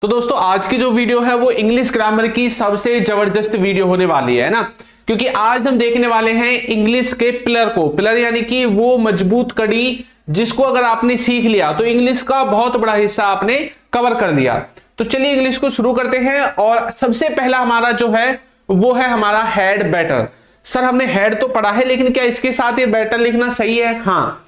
तो दोस्तों आज की जो वीडियो है वो इंग्लिश ग्रामर की सबसे जबरदस्त वीडियो होने वाली है ना, क्योंकि आज हम देखने वाले हैं इंग्लिश के पिलर को। पिलर यानी कि वो मजबूत कड़ी जिसको अगर आपने सीख लिया तो इंग्लिश का बहुत बड़ा हिस्सा आपने कवर कर लिया। तो चलिए इंग्लिश को शुरू करते हैं। और सबसे पहला हमारा जो है वो है हमारा हेड बेटर। सर हमने हेड तो पढ़ा है, लेकिन क्या इसके साथ ये बेटर लिखना सही है? हाँ,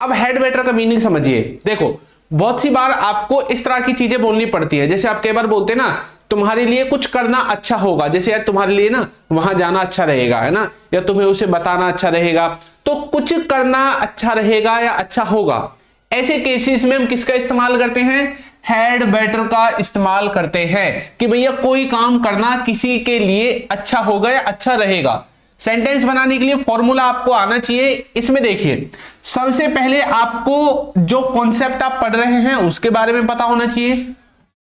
अब हेड बेटर का मीनिंग समझिए। देखो बहुत सी बार आपको इस तरह की चीजें बोलनी पड़ती है, जैसे आप कई बार बोलते हैं ना तुम्हारे लिए कुछ करना अच्छा होगा, जैसे यार तुम्हारे लिए ना वहां जाना अच्छा रहेगा, है ना, या तुम्हें उसे बताना अच्छा रहेगा। तो कुछ करना अच्छा रहेगा या अच्छा होगा, ऐसे केसेस में हम किसका इस्तेमाल करते हैं? हेड बेटर का इस्तेमाल करते हैं कि भैया कोई काम करना किसी के लिए अच्छा होगा या अच्छा रहेगा। सेंटेंस बनाने के लिए फॉर्मूला आपको आना चाहिए। इसमें देखिए सबसे पहले आपको जो कॉन्सेप्ट आप पढ़ रहे हैं उसके बारे में पता होना चाहिए,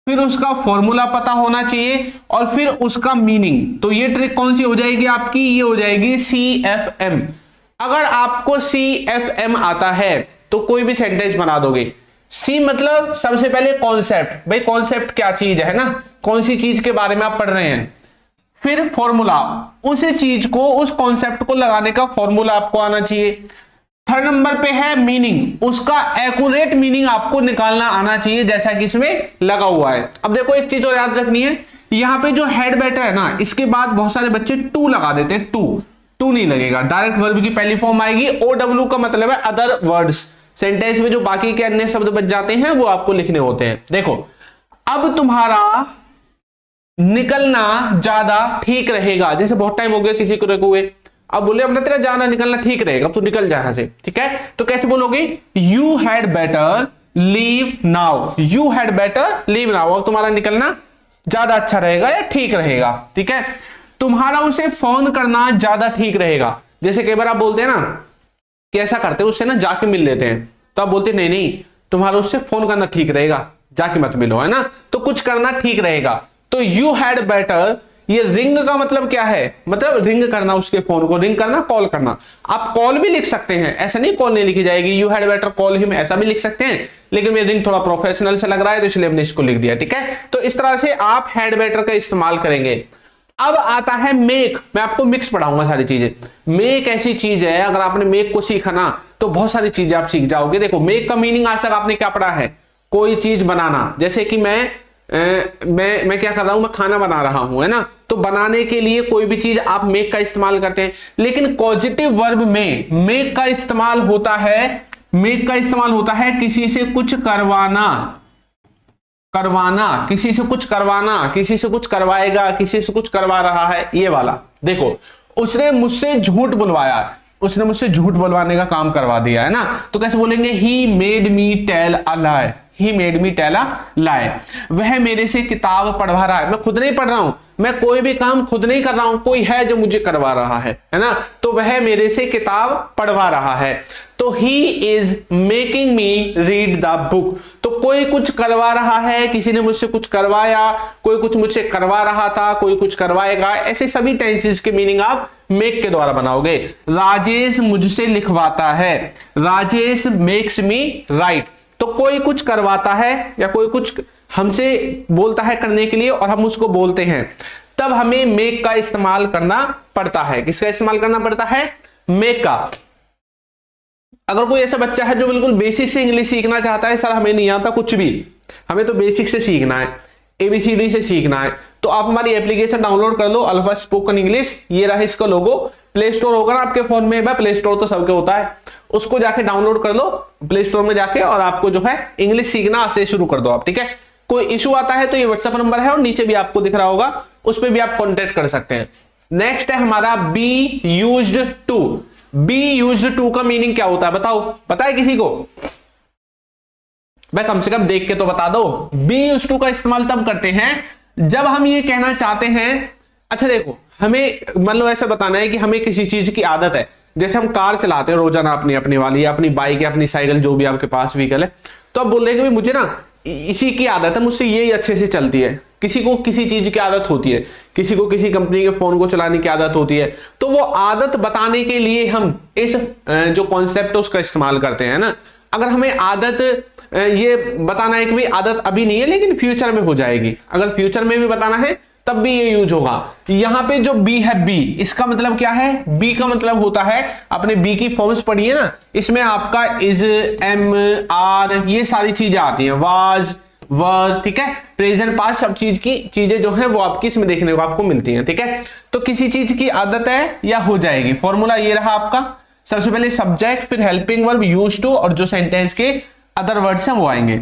फिर उसका फॉर्मूला पता होना चाहिए और फिर उसका मीनिंग। तो ये ट्रिक कौन सी हो जाएगी आपकी? ये हो जाएगी CFM। अगर आपको CFM आता है तो कोई भी सेंटेंस बना दोगे। सी मतलब सबसे पहले कॉन्सेप्ट, भाई कॉन्सेप्ट क्या चीज है ना, कौन सी चीज के बारे में आप पढ़ रहे हैं। फिर फॉर्मूला, उस चीज को उस कॉन्सेप्ट को लगाने का फॉर्मूला आपको आना चाहिए। थर्ड नंबर पे है मीनिंग, उसका एक्यूरेट मीनिंग आपको निकालना आना चाहिए जैसा कि इसमें लगा हुआ है। अब देखो एक चीज और याद रखनी है, यहां पे जो हेड बेटर है ना इसके बाद बहुत सारे बच्चे टू लगा देते हैं। टू नहीं लगेगा, डायरेक्ट वर्ब की पहली फॉर्म आएगी। OW का मतलब है अदर वर्ड्स। सेंटेंस में जो बाकी के अन्य शब्द बच जाते हैं वो आपको लिखने होते हैं। देखो अब तुम्हारा निकलना ज्यादा ठीक रहेगा, जैसे बहुत टाइम हो गया किसी को रुके हुए, अब बोले अपना तेरा जाना निकलना ठीक रहेगा, अब तू निकल जा यहां से, ठीक है। तो कैसे बोलोगे? You had better leave now. You had better leave now. अब तुम्हारा निकलना ज्यादा अच्छा रहेगा या ठीक रहेगा, ठीक है। तुम्हारा उसे फोन करना ज्यादा ठीक रहेगा। जैसे कई बार आप बोलते हैं ना कि ऐसा करते हैं उससे ना जाके मिल लेते हैं, तो आप बोलते नहीं नहीं तुम्हारा उससे फोन करना ठीक रहेगा, जाके मत मिलो, है ना। तो कुछ करना ठीक रहेगा। तो यू हैड बेटर, ये रिंग का मतलब क्या है? मतलब रिंग करना, उसके फोन को रिंग करना, कॉल करना। आप कॉल भी लिख सकते हैं, ऐसा नहीं कॉल नहीं लिखी जाएगी। You had better call him, ऐसा भी लिख सकते हैं, लेकिन मेरे रिंग थोड़ा प्रोफेशनल से लग रहा है तो इसलिए हमने इसको लिख दिया, ठीक है। तो इस तरह से आप हेड बेटर का इस्तेमाल करेंगे। अब आता है मेक। मैं आपको मिक्स पढ़ाऊंगा सारी चीजें। मेक ऐसी चीज है, अगर आपने मेक को सीखा ना तो बहुत सारी चीजें आप सीख जाओगे। देखो मेक का मीनिंग आज तक आपने क्या पढ़ा है? कोई चीज बनाना। जैसे कि मैं क्या कर रहा हूं? मैं खाना बना रहा हूं, है ना। तो बनाने के लिए कोई भी चीज आप मेक का इस्तेमाल करते हैं। लेकिन पॉजिटिव वर्ब में मेक का इस्तेमाल होता है, मेक का इस्तेमाल होता है किसी से कुछ करवाना, किसी से कुछ करवाना, किसी से कुछ करवाएगा, किसी से कुछ करवा रहा है, ये वाला। देखो उसने मुझसे झूठ बुलवाया, उसने मुझसे झूठ बुलवाने का काम करवा दिया, है ना। तो कैसे बोलेंगे? He made me tell a lie. He made me tell a lie. वह मेरे से किताब पढ़वा रहा है। मैं खुद नहीं पढ़ रहा हूं, मैं कोई भी काम खुद नहीं कर रहा हूं, कोई है जो मुझे करवा रहा है ना। तो वह मेरे से किताब पढ़वा रहा है। तो he is making me read the book. तो कोई कुछ करवा रहा है, किसी ने मुझसे कुछ करवाया, कोई कुछ मुझसे करवा रहा था, कोई कुछ करवाएगा। ऐसे सभी टेंसेस के मीनिंग आप मेक के द्वारा बनाओगे। राजेश मुझसे लिखवाता है। Rajesh makes me right. तो कोई कुछ करवाता है या कोई कुछ हमसे बोलता है करने के लिए और हम उसको बोलते हैं, तब हमें मेक का इस्तेमाल करना पड़ता है। किसका इस्तेमाल करना पड़ता है? मेक का। अगर कोई ऐसा बच्चा है जो बिल्कुल बेसिक से इंग्लिश सीखना चाहता है, सर हमें नहीं आता कुछ भी, हमें तो बेसिक से सीखना है, ABCD से सीखना है, तो आप हमारी एप्लीकेशन डाउनलोड कर लो, अल्फा स्पोकन इंग्लिश। ये रहा इसका लोगो। प्ले स्टोर होगा ना आपके फोन में, प्ले स्टोर तो सबके होता है, उसको जाके डाउनलोड कर लो प्ले स्टोर में जाके, और आपको जो है इंग्लिश सीखना से शुरू कर दो आप, ठीक है। कोई इशू आता है तो ये व्हाट्सएप नंबर है और नीचे भी आपको दिख रहा होगा, उस पर भी आप कॉन्टेक्ट कर सकते हैं। नेक्स्ट है हमारा be used to. Be used to का मीनिंग क्या होता है बताओ? पता है किसी को? मैं कम से कम देख के तो बता दो। बी यूज्ड टू का इस्तेमाल तब करते हैं जब हम ये कहना चाहते हैं, अच्छा देखो हमें मान लो ऐसा बताना है कि हमें किसी चीज की आदत है, जैसे हम कार चलाते हैं रोजाना अपनी अपनी वाली, या अपनी बाइक या अपनी साइकिल, जो भी आपके पास व्हीकल है, तो आप बोल रहे हैं कि मुझे ना इसी की आदत है, मुझसे ये अच्छे से चलती है। किसी को किसी चीज की आदत होती है, किसी को किसी कंपनी के फोन को चलाने की आदत होती है, तो वो आदत बताने के लिए हम इस जो कॉन्सेप्ट है उसका इस्तेमाल करते हैं ना। अगर हमें आदत ये बताना है कि भाई आदत अभी नहीं है लेकिन फ्यूचर में हो जाएगी। अगर फ्यूचर में भी बताना है तब भी ये यूज होगा। यहां पे जो बी है, बी इसका मतलब क्या है? बी का मतलब होता है, अपने बी की फॉर्म्स पढ़ी है ना, इसमें आपका इज, एम, आर ये सारी चीजें आती हैं, वाज, वर, ठीक है, प्रेजेंट पास्ट, सब चीज की चीजें जो है वो आपकी इसमें देखने को आपको मिलती हैं। ठीक है, तो किसी चीज की आदत है या हो जाएगी, फॉर्मूला ये रहा आपका। सबसे पहले सब्जेक्ट, फिर हेल्पिंग वर्ब, यूज टू, और जो सेंटेंस के अदर वर्ड्स हैं वो आएंगे।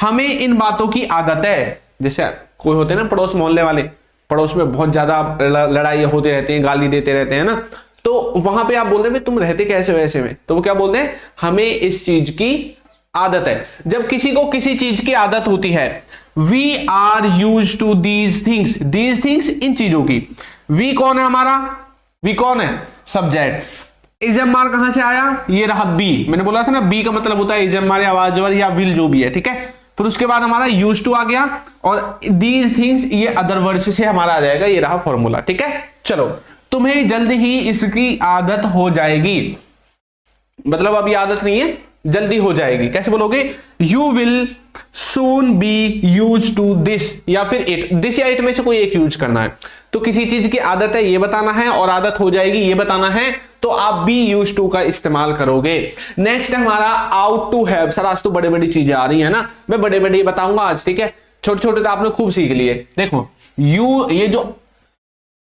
हमें इन बातों की आदत है, जैसे कोई होते हैं ना पड़ोस मोहल्ले वाले, पड़ोस में बहुत ज्यादा लड़ाई होते रहते हैं, गाली देते रहते हैं ना, तो वहां पे आप बोलते हैं तुम रहते कैसे हो ऐसे में, तो वो क्या बोलते हैं? हमें इस चीज की आदत है। जब किसी को किसी चीज की आदत होती है, we are use to these things, इन चीजों की। वी कौन है हमारा? वी कौन है? सब्जेक्ट। इजमार कहां से आया? ये रहा बी, मैंने बोला था ना बी का मतलब होता है इजमार या आवाजवर या विल जो भी है। ठीक है, फिर उसके बाद हमारा यूज टू आ गया, और दीज थिंग्स ये अदर वर्ड्स से हमारा आ जाएगा, ये रहा फॉर्मूला। ठीक है, चलो तुम्हें जल्द ही इसकी आदत हो जाएगी, मतलब अभी आदत नहीं है, जल्दी हो जाएगी। कैसे बोलोगे? You will soon be use to this, या फिर इट, दिस या इट में से कोई एक यूज करना है। तो किसी चीज की आदत है ये बताना है, और आदत हो जाएगी ये बताना है, तो आप बी यूज टू का इस्तेमाल करोगे। नेक्स्ट है हमारा आउट टू हैव। सर आज तो बड़ी बड़ी चीजें आ रही है ना, मैं बड़े बड़े बताऊंगा आज। ठीक है, छोटे छोटे तो आपने खूब सीख लिए। देखो यू, ये जो,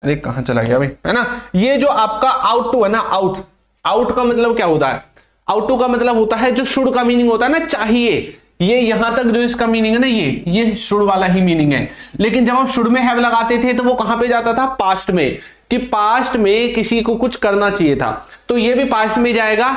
अरे कहां चला गया भाई, है ना, ये जो आपका आउट टू है ना, आउट का मतलब क्या होता है? आउट टू का मतलब होता है जो शुड का मीनिंग होता है ना, चाहिए। ये यहां तक जो इसका मीनिंग है ना, ये शुड वाला ही मीनिंग है। लेकिन जब आप शुड में हैव लगाते थे तो वो कहां पे जाता था? पास्ट में, कि पास्ट में किसी को कुछ करना चाहिए था, तो ये भी पास्ट में जाएगा।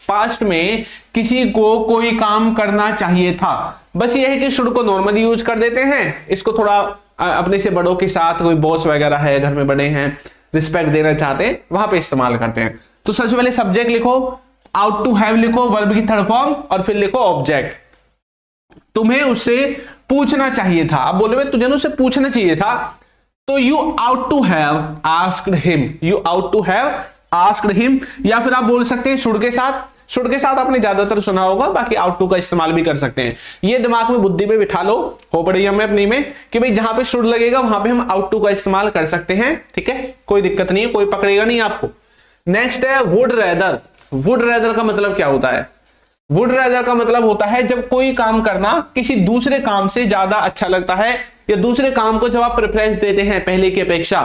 पास्ट में किसी को कोई काम करना चाहिए था। बस ये है कि शुड को नॉर्मली यूज कर देते हैं, इसको थोड़ा अपने से बड़ों के साथ, कोई बॉस वगैरह है, घर में बड़े हैं, रिस्पेक्ट देना चाहते हैं, वहां पे इस्तेमाल करते हैं। तो सबसे पहले सब्जेक्ट लिखो, आउट टू हैव लिखो, वर्ब की थर्ड फॉर्म, और फिर लिखो ऑब्जेक्ट। तुम्हें उससे पूछना चाहिए था। अब बोले तुझे उससे पूछना चाहिए था, तो you ought to have asked him, you ought to have asked him. या फिर आप बोल सकते हैं शुड के साथ, शुड के साथ आपने ज्यादातर सुना होगा, बाकी आउट टू का इस्तेमाल भी कर सकते हैं। ये दिमाग में बुद्धि में बिठा लो, हो पड़ी हमें अपनी में, कि भाई जहां पे शुड लगेगा वहां पे हम आउट टू का इस्तेमाल कर सकते हैं। ठीक है, कोई दिक्कत नहीं है, कोई पकड़ेगा नहीं आपको। नेक्स्ट है वुड रेदर। वुड रेदर का मतलब क्या होता है? वुड रेदर का मतलब होता है जब कोई काम करना किसी दूसरे काम से ज्यादा अच्छा लगता है, या दूसरे काम को जब आप प्रेफरेंस देते हैं पहले की अपेक्षा,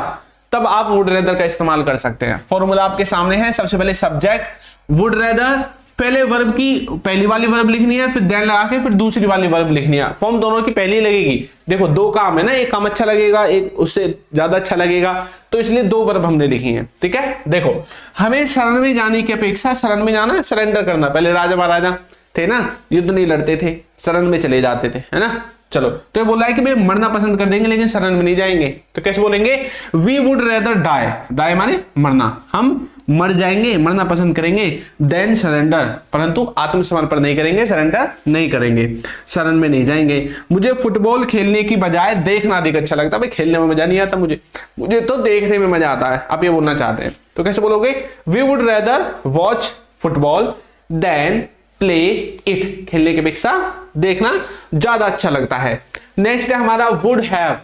तब आप वुड रेदर का इस्तेमाल कर सकते हैं। फॉर्मूला आपके सामने है। सबसे पहले सब्जेक्ट वुड रेदर, पहले वर्ब की पहली वाली वर्ब लिखनी है, फिर देन लगा के फिर दूसरी वाली वर्ब लिखनी है। फॉर्म दोनों की पहली लगेगी। देखो दो काम है ना, एक काम अच्छा लगेगा, एक उससे ज्यादा अच्छा लगेगा, तो इसलिए दो वर्ब हमने लिखी है। ठीक है, देखो हमें शरण में जाने की अपेक्षा, शरण में जाना सरेंडर करना, पहले राजा महाराजा थे ना, युद्ध नहीं लड़ते थे, शरण में चले जाते थे, है ना। चलो तो ये बोला है कि भाई मरना पसंद कर देंगे लेकिन शरण में नहीं जाएंगे, तो कैसे बोलेंगे? We would rather die, die माने मरना, हम मर जाएंगे, मरना पसंद करेंगे, देन सरेंडर, परंतु आत्मसमर्पण नहीं करेंगे, सरेंडर नहीं करेंगे, शरण में नहीं जाएंगे। मुझे फुटबॉल खेलने की बजाय देखना अधिक अच्छा लगता है। भाई खेलने में मजा नहीं आता, मुझे तो देखने में मजा आता है, आप ये बोलना चाहते हैं, तो कैसे बोलोगे? We would rather watch football than play it, खेलने की अपेक्षा देखना ज्यादा अच्छा लगता है। नेक्स्ट है हमारा वुड हैव।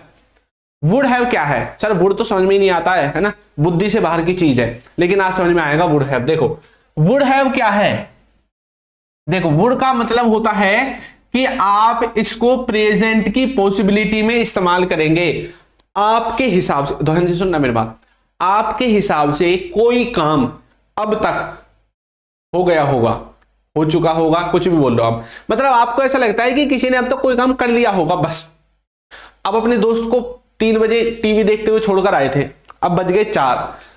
वुड हैव क्या है? सर वुड तो समझ में ही नहीं आता है ना, बुद्धि से बाहर की चीज है, लेकिन आज समझ में आएगा वुड हैव। देखो वुड हैव क्या है? देखो वुड का मतलब होता है कि आप इसको प्रेजेंट की पॉसिबिलिटी में इस्तेमाल करेंगे। आपके हिसाब से, ध्यान से सुनना मेरी बात, आपके हिसाब से कोई काम अब तक हो गया होगा, हो चुका होगा, कुछ भी बोल लो आप, मतलब आपको ऐसा लगता है कि किसी ने अब तक कोई काम कर लिया होगा, बस अब अपने दोस्त को 3 बजे टीवी देखते हुए छोड़कर आए थे, अब बज गए 4,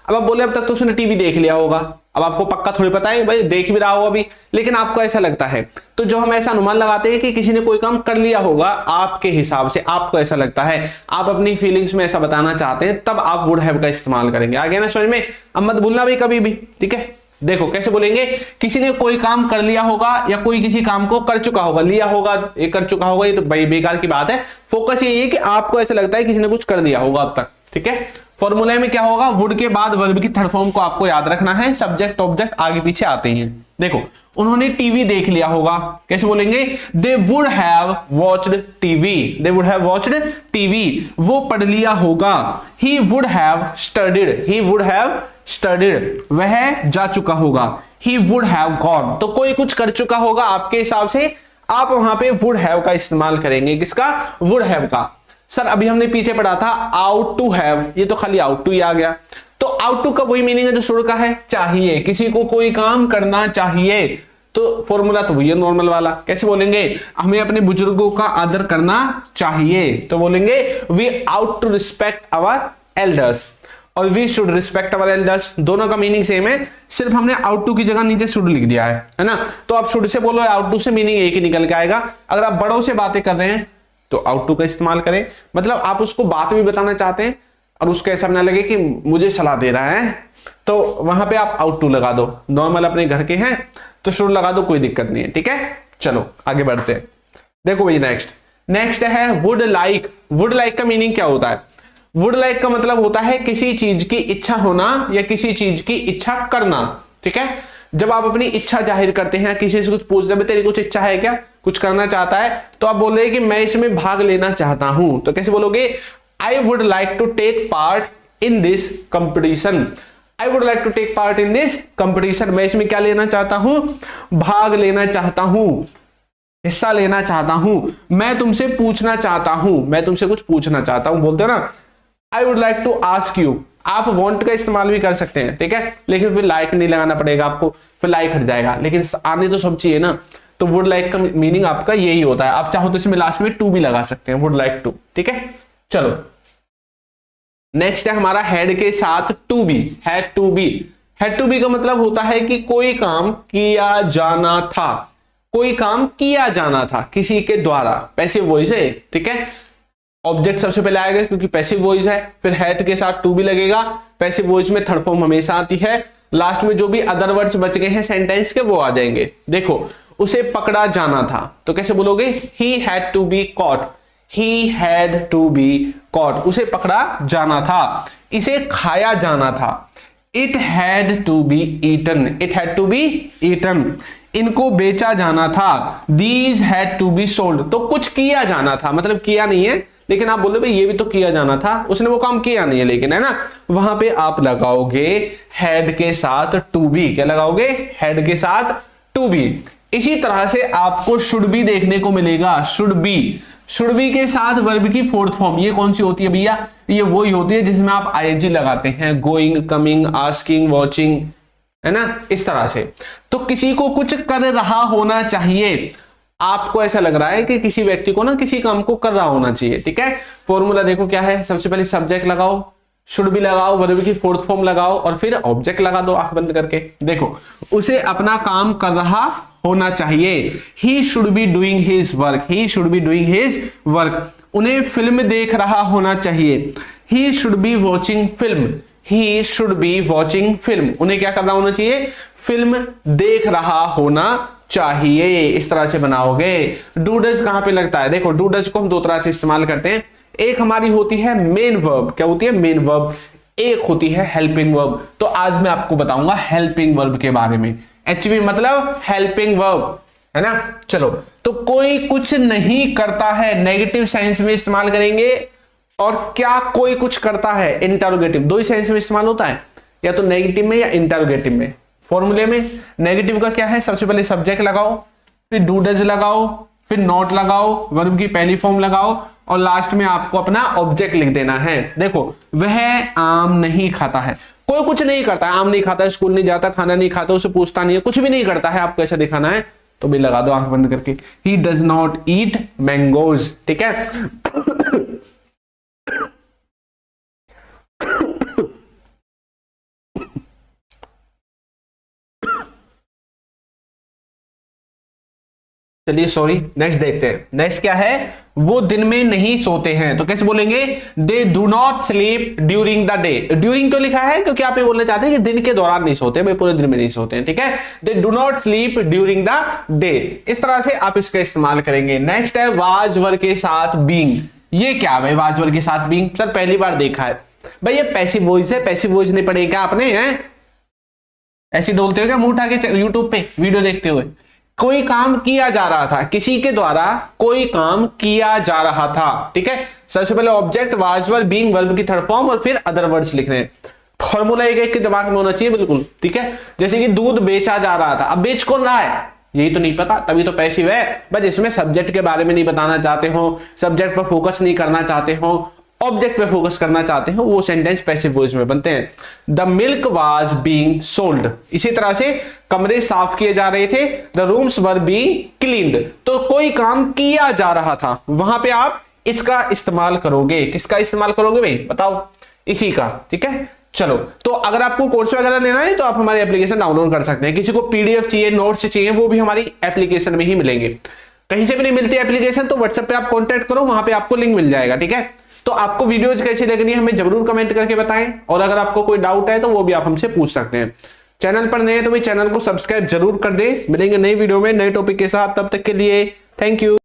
अब आप बोले अब तक तो उसने टीवी देख लिया होगा। अब आपको पक्का थोड़ी पता है, भाई देख भी रहा हो अभी, लेकिन आपको ऐसा लगता है। तो जो हम ऐसा अनुमान लगाते हैं कि किसी ने कोई काम कर लिया होगा, आपके हिसाब से आपको ऐसा लगता है, आप अपनी फीलिंग्स में ऐसा बताना चाहते हैं, तब आप वुड हैव का इस्तेमाल करेंगे। आ गया ना समझ में? अब मत भूलना भाई कभी भी, ठीक है। देखो कैसे बोलेंगे? किसी ने कोई काम कर लिया होगा या कोई किसी काम को कर चुका होगा, लिया होगा, ये कर चुका होगा, ये तो बेकार की बात है। फोकस ये है कि आपको ऐसा लगता है किसी ने कुछ कर दिया होगा अब तक, ठीक है। फॉर्मूले में क्या होगा? वुड के बाद वर्ब की थर्ड फॉर्म को आपको याद रखना है, सब्जेक्ट ऑब्जेक्ट आगे पीछे आते हैं। देखो, उन्होंने टीवी देख लिया होगा, कैसे बोलेंगे? They would have watched TV, they would have watched TV, वो पढ़ लिया होगा। He would have studied, he would have studied, वह जा चुका होगा। ही वुड हैव गॉन, तो कोई कुछ कर चुका होगा आपके हिसाब से, आप वहां पे वुड हैव का इस्तेमाल करेंगे। किसका? वुड हैव का। सर अभी हमने पीछे पढ़ा था आउट टू हैव, ये तो खाली आउट टू ही आ गया। तो आउट टू का वही मीनिंग है जो शुड का है, चाहिए, किसी को कोई काम करना चाहिए। तो फॉर्मूला तो वही है नॉर्मल वाला। कैसे बोलेंगे? हमें अपने बुजुर्गों का आदर करना चाहिए, तो बोलेंगे we ought to respect our elders और we should respect our elders. दोनों का मीनिंग सेम है, सिर्फ हमने आउट टू की जगह नीचे शुड लिख दिया है ना। तो आप शुड से बोलो, आउट टू से मीनिंग एक ही निकल के आएगा। अगर आप बड़ों से बातें कर रहे हैं तो आउट टू का इस्तेमाल करें, मतलब आप उसको बात भी बताना चाहते हैं और उसको ऐसा ना लगे कि मुझे सलाह दे रहा है, तो वहां पे आप आउट टू लगा दो। नॉर्मल अपने घर के हैं तो शुड लगा दो, कोई दिक्कत नहीं है, ठीक है। चलो आगे बढ़ते हैं। देखो भाई नेक्स्ट है वुड लाइक। वुड लाइक का मीनिंग क्या होता है? वुड लाइक का मतलब होता है किसी चीज की इच्छा होना या किसी चीज की इच्छा करना, ठीक है। जब आप अपनी इच्छा जाहिर करते हैं, किसी से कुछ पूछते हैं तेरी कुछ इच्छा है क्या, कुछ करना चाहता है, तो आप बोल रहे हैं कि मैं इसमें भाग लेना चाहता हूं, तो कैसे बोलोगे? I would like to take part in this competition. I would like to take part in this competition, मैं इसमें क्या लेना चाहता हूं? भाग लेना चाहता हूं, हिस्सा लेना चाहता हूं। मैं तुमसे पूछना चाहता हूं, मैं तुमसे कुछ पूछना चाहता हूं, बोलते हो ना। I would like to ask you, आप वांट का इस्तेमाल भी कर सकते हैं, ठीक है, लेकिन फिर लाइक नहीं लगाना पड़ेगा आपको, फिर लाइक हट जाएगा, लेकिन आने तो सब चाहिए ना। तो वुड लाइक का मीनिंग आपका यही होता है। आप चाहो तो इसमें लास्ट में टू भी लगा सकते हैं, वुड लाइक टू, ठीक है। चलो नेक्स्ट है हमारा हेड के साथ to be. Had to be, had to be का मतलब होता है कि कोई काम किया जाना था, कोई काम किया जाना था किसी के द्वारा, पैसिव वॉइस है, ठीक है। ऑब्जेक्ट सबसे पहले आएगा क्योंकि पैसिव वॉइस है, फिर हैड के साथ टू भी लगेगा। पैसिव वॉइस में थर्ड फॉर्म हमेशा आती है, लास्ट में जो भी अदर वर्ड्स बच गए हैं सेंटेंस के वो आ जाएंगे। देखो, उसे पकड़ा जाना था, तो कैसे बोलोगे? He had to be caught, he had to be caught, उसे पकड़ा जाना था। इसे खाया जाना था, it had to be eaten, it had to be eaten. इनको बेचा जाना था, these had to be sold, तो कुछ किया जाना था, मतलब किया नहीं है, लेकिन आप बोले भाई ये भी तो किया जाना था, उसने वो काम किया नहीं है लेकिन, है ना। वहां पे आप लगाओगे हैड के साथ टू बी, क्या लगाओगे? हैड के साथ टू बी। इसी तरह से आपको शुड बी देखने को मिलेगा, शुड बी। शुड बी के साथ वर्ब की फोर्थ फॉर्म, ये कौन सी होती है भैया? ये वही होती है जिसमें आप आईएनजी लगाते हैं, गोइंग, कमिंग, आस्किंग, वॉचिंग, है ना, इस तरह से। तो किसी को कुछ कर रहा होना चाहिए, आपको ऐसा लग रहा है कि किसी व्यक्ति को ना किसी काम को कर रहा होना चाहिए, ठीक है। फॉर्मूला देखो क्या है, सबसे पहले सब्जेक्ट लगाओ, शुड भी लगाओ, वर्ब की फोर्थ फॉर्म लगाओ और फिर ऑब्जेक्ट लगा दो आंख बंद करके। देखो, उसे अपना काम कर रहा होना चाहिए, he should be doing his work, he should be doing his work. उन्हें फिल्म देख रहा होना चाहिए, he should be watching film, he should be watching film. उन्हें क्या कर रहा होना चाहिए? फिल्म देख रहा होना चाहिए। इस तरह से बनाओगे। डू डज कहां पे लगता है? देखो, डू डज को हम दो तरह से इस्तेमाल करते हैं। एक हमारी होती है मेन वर्ब, क्या होती है? Main verb. एक होती है हेल्पिंग वर्ब। तो आज मैं आपको बताऊंगा हेल्पिंग वर्ब के बारे में। एचवी मतलब हेल्पिंग वर्ब, है ना। चलो, तो कोई कुछ नहीं करता है, नेगेटिव सेंस में इस्तेमाल करेंगे। और क्या कोई कुछ करता है? इंटरोगेटिव। दो ही सेंस में इस्तेमाल होता है, या तो नेगेटिव में या इंटरोगेटिव में। फॉर्मूले में नेगेटिव का क्या है? सबसे पहले सब्जेक्ट लगाओ, फिर डू डज लगाओ, फिर नॉट लगाओ, वर्ब की पहली फॉर्म लगाओ और लास्ट में आपको अपना ऑब्जेक्ट लिख देना है। देखो, वह आम नहीं खाता है, कोई कुछ नहीं करता है, आम नहीं खाता है, स्कूल नहीं जाता, खाना नहीं खाता, उसे पूछता नहीं है, कुछ भी नहीं करता है, आपको ऐसा दिखाना है तो भी लगा दो आंख बंद करके, he does not eat mangoes, ठीक है। चलिए सॉरी, नेक्स्ट देखते हैं। नेक्स्ट क्या है? वो दिन में नहीं सोते हैं, तो कैसे बोलेंगे? They do not sleep during the day. During क्यों लिखा है? क्योंकि आप ये बोलना चाहते हैं कि दिन के दौरान नहीं सोते, भाई पूरे दिन में नहीं सोते हैं, ठीक है। They do not sleep during the day. इस तरह से आप इसका इस्तेमाल करेंगे। नेक्स्ट है वाज वर्ब के साथ बीइंग। ये क्या भाई वाज वर्ब के साथ बीइंग? सर पहली बार देखा है भाई, ये पैसिव वॉइस है, पैसिव वॉइस नहीं पढ़ी क्या आपने? हैं ऐसे डोलते हो क्या मुंह उठा के यूट्यूब पे वीडियो देखते हुए? कोई काम किया जा रहा था, किसी के द्वारा कोई काम किया जा रहा था, ठीक है। सबसे पहले object, was were, being verb की थर्ड फॉर्म और फिर अदर वर्ड्स लिख रहे हैं। फॉर्मूला एक के दिमाग में होना चाहिए बिल्कुल, ठीक है। जैसे कि दूध बेचा जा रहा था, अब बेच कौन रहा है यही तो नहीं पता, तभी तो पैसिव है। बस इसमें सब्जेक्ट के बारे में नहीं बताना चाहते हो, सब्जेक्ट पर फोकस नहीं करना चाहते हो, ऑब्जेक्ट पे फोकस करना चाहते हो, वो सेंटेंस पैसिव वॉइस में बनते हैं। The milk was being sold. इसी तरह से कमरे साफ किए जा रहे थे, the rooms were being cleaned. तो कोई काम किया जा रहा था, वहां पे आप इसका इस्तेमाल करोगे। किसका इस्तेमाल करोगे भाई बताओ? इसी का, ठीक है। चलो, तो अगर आपको कोर्स वगैरह लेना है तो आप हमारी एप्लीकेशन डाउनलोड कर सकते हैं। किसी को पीडीएफ चाहिए, नोट्स चाहिए, वो भी हमारी एप्लीकेशन में ही मिलेंगे। कहीं से भी नहीं मिलती एप्लीकेशन तो व्हाट्सएप पे आप कांटेक्ट करो, वहां पे आपको लिंक मिल जाएगा, ठीक है। तो आपको वीडियोज कैसी लग रही है हमें जरूर कमेंट करके बताएं, और अगर आपको कोई डाउट है तो वो भी आप हमसे पूछ सकते हैं। चैनल पर नए हैं तो भी चैनल को सब्सक्राइब जरूर कर दें। मिलेंगे नई वीडियो में नए टॉपिक के साथ, तब तक के लिए थैंक यू।